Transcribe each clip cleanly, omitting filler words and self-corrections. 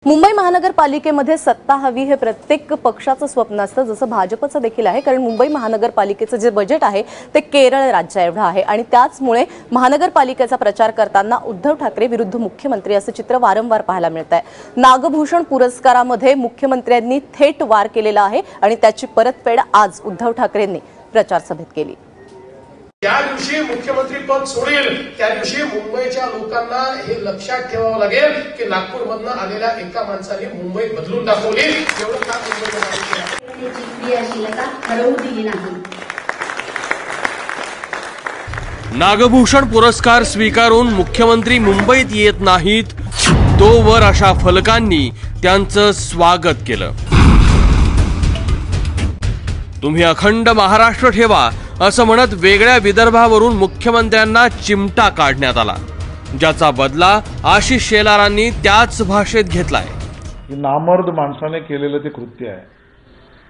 मुंबई महानगरपालिकेमध्ये सत्ता हवी हे प्रत्येक पक्षाचं स्वप्न असतं, जसं भाजपचं देखील आहे। कारण मुंबई महानगरपालिकेचं जे बजेट आहे ते केरळ राज्याएवढं आहे आणि त्याचमुळे महानगरपालिकेचा प्रचार करताना उद्धव ठाकरे विरुद्ध मुख्यमंत्री असं चित्र वारंवार पाहायला मिळतंय। नागभूषण पुरस्कारामध्ये मुख्यमंत्र्यांनी थेट वार केलेला आहे आणि त्याची परतफेड आज उद्धव ठाकरेंनी प्रचार सभेत केली। ज्या दिवशी मुख्यमंत्री पद सोडेल त्या दिवशी मुंबईच्या लोकांना हे लक्षात ठेवावं लागेल की नागपूरमधनं आलेल्या एका माणसाने मुंबई बदलून दाखवली। एवढं का नागभूषण पुरस्कार स्वीकारून मुख्यमंत्री मुंबईत येत नाहीत तोवर अशा फलकांनी त्यांचं स्वागत केलं। तुम्ही अखंड महाराष्ट्र ठेवा असं म्हणत वेगळ्या विदर्भावरून मुख्यमंत्र्यांना चिमटा काढण्यात आला, ज्याचा बदला आशिष शेलारांनी त्याच भाषेत घेतलाय। नामर्द माणसाने केलेलं ते कृत्य आहे।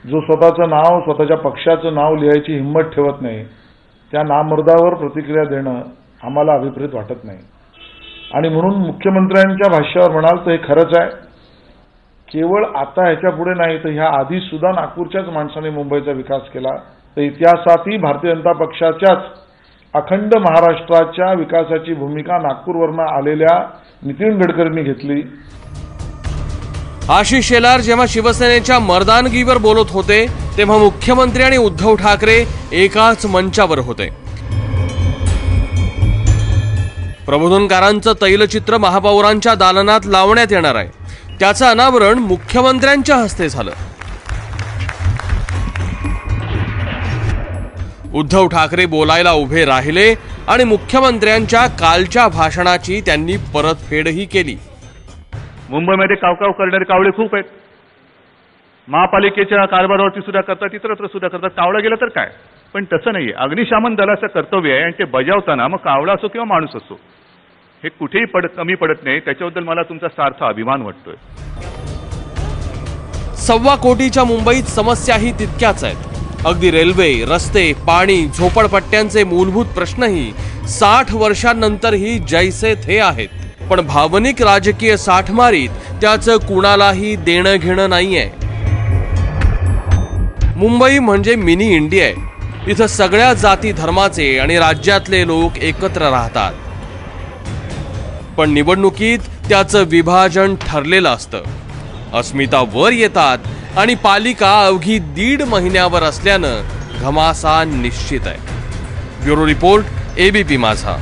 जो स्वतःचं नाव, स्वतःच्या पक्षाचं नाव लिहायची हिंमत ठेवत नाही, त्या नामर्दावर प्रतिक्रिया देणं आम्हाला अभिप्रेत वाटत नाही। आणि म्हणून मुख्यमंत्र्यांच्या भाष्यावर म्हणाल तर हे खरंच आहे। केवळ आता ह्याच्या पुढे नाही तर ह्या आधी सुद्धा नागपूरच्याच माणसाने मुंबईचा विकास केला, तर इतिहासातही भारतीय जनता पक्षाच्याच अखंड महाराष्ट्राच्या विकासाची भूमिका नागपूरवरून आलेल्या नितीन गडकरींनी घेतली। आशिष शेलार जेव्हा शिवसेनेच्या मर्दानगीवर बोलत होते तेव्हा मुख्यमंत्री आणि उद्धव ठाकरे एकाच मंचावर होते। प्रबोधनकारांचं तैलचित्र महापौरांच्या दालनात लावण्यात येणार आहे, त्याचं अनावरण मुख्यमंत्र्यांच्या हस्ते झालं। उद्धव ठाकरे बोलायला उभे राहिले आणि मुख्यमंत्र्यांच्या कालच्या भाषणाची त्यांनी परतफेडही केली। मुंबईमध्ये कावकाव करणारे कावळे खूप आहेत। महापालिकेच्या कारभारावरती सुद्धा करतात, इतरत्र सुद्धा करतात। कावळा गेला तर काय, पण तसं नाहीये। अग्निशमन दलाचं कर्तव्य आहे आणि ते बजावताना मग कावळा असो किंवा माणूस असो हे कुठेही कमी पडत नाही। त्याच्याबद्दल मला तुमचा सार्थ अभिमान वाटतोय। 1.25 कोटीच्या मुंबईत समस्याही तितक्याच आहेत। अगदी रेल्वे, रस्ते, पाणी, झोपडपट्ट्यांचे मूलभूत प्रश्नही 60 वर्षांनंतरही जैसे थे आहेत। पण भावनिक राजकीय साठमारीत त्याचं कुणालाही देणं घेणं नाहीये। मुंबई म्हणजे मिनी इंडिया आहे। इथं सगळ्या जाती धर्माचे आणि राज्यातले लोक एकत्र राहतात, पण निवडणुकीत त्याचं विभाजन ठरलेलं असतं। अस्मिता वर येतात आणि पालिका अवघी 1.5 महिन्यावर असल्यानं घमासान निश्चित आहे। ब्युरो रिपोर्ट, ABP माझा।